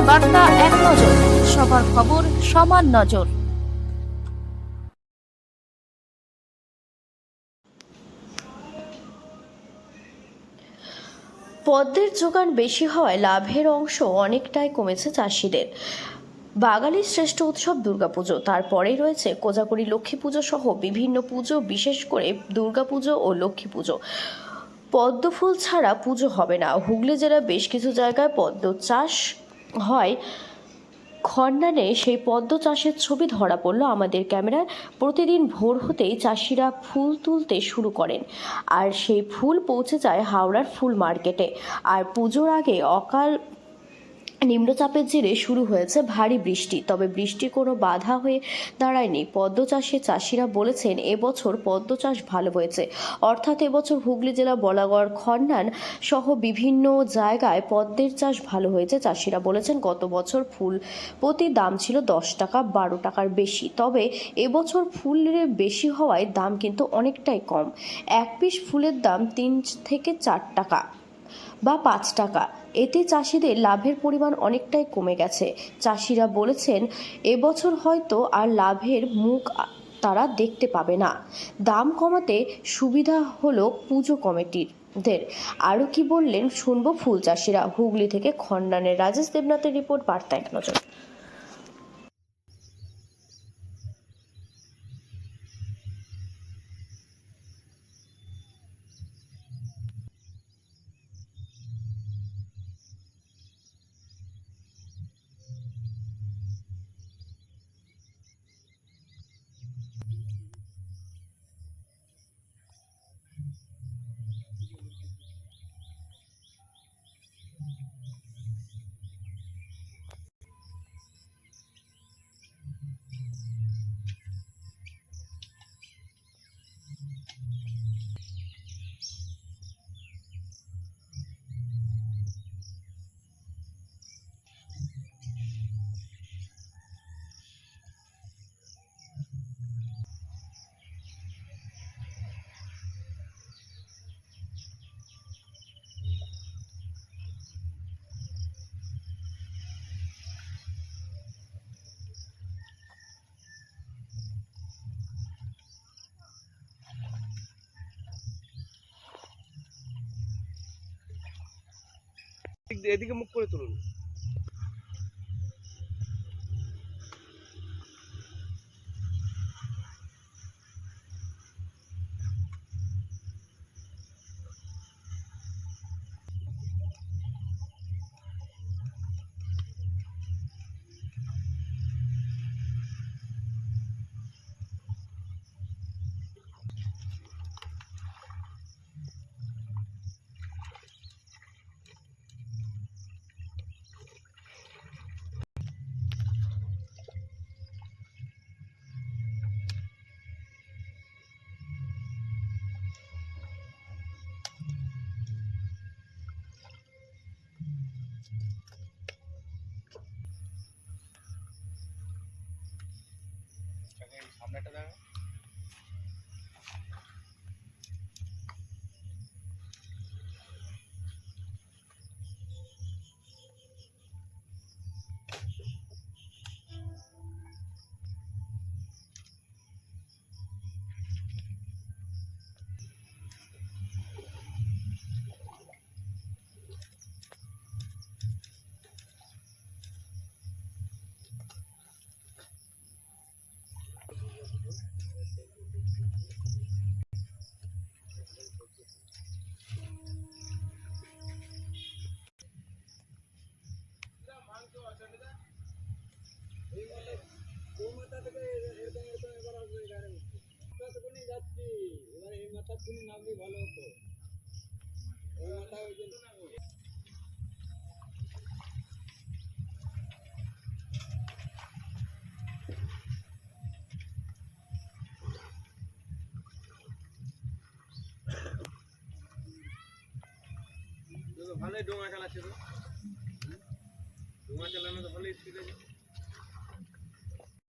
বার্তা এক নজর, সবার খবর সমান নজর। পদ্মের যোগান বেশি হওয়ায় লাভের অংশ অনেকটাই কমেছে চাষিদের। বাঙালির শ্রেষ্ঠ উৎসব দুর্গাপুজো, তারপরেই রয়েছে কোজাগরী লক্ষ্মী পুজো সহ বিভিন্ন পুজো। বিশেষ করে দুর্গাপুজো ও লক্ষ্মী পুজো পদ্ম ফুল ছাড়া পুজো হবে না। হুগলি জেলার বেশ কিছু জায়গায় পদ্ম চাষ হয়। খন্ডানে সেই পদ্ম চাষের ছবি ধরা পড়ল আমাদের ক্যামেরায়। প্রতিদিন ভোর হতেই চাষিরা ফুল তুলতে শুরু করেন, আর সেই ফুল পৌঁছে যায় হাওড়ার ফুল মার্কেটে। আর পুজোর আগে অকাল নিম্নচাপের জেরে শুরু হয়েছে ভারী বৃষ্টি, তবে বৃষ্টি কোনো বাধা হয়ে দাঁড়ায়নি পদ্ম চাষে। চাষিরা বলেছেন এবছর পদ্ম চাষ ভালো হয়েছে, অর্থাৎ এবছর হুগলি জেলা বলাগড়, খন্ডান সহ বিভিন্ন জায়গায় পদ্মের চাষ ভালো হয়েছে। চাষিরা বলেছেন গত বছর ফুল প্রতি দাম ছিল 10 টাকা 12 টাকার বেশি, তবে এবছর ফুলের বেশি হওয়ায় দাম কিন্তু অনেকটাই কম। এক পিস ফুলের দাম 3 থেকে 4 টাকা বা 5 টাকা। এতে চাষিদের লাভের পরিমাণ অনেকটাই কমে গেছে। চাষিরা বলেছেন এবছর হয়তো আর লাভের মুখ তারা দেখতে পাবে না। দাম কমাতে সুবিধা হলো পুজো কমিটিদের। আরও কি বললেন শুনবো ফুল চাষিরা। হুগলি থেকে খন্ডানের রাজেশ দেবনাথের রিপোর্ট, বার্তা এক নজর। এদিকে মুখ করে তুলুন। সামনেটা দেখা যাচ্ছি। এবার এই মাথার তুমি নামলে ভালো হতো। ওই মাথা ওই জন্য ভালোই ডোঙা চালাচ্ছে তো, ডোঙা চালানো তো ভালোই স্পিড আছে।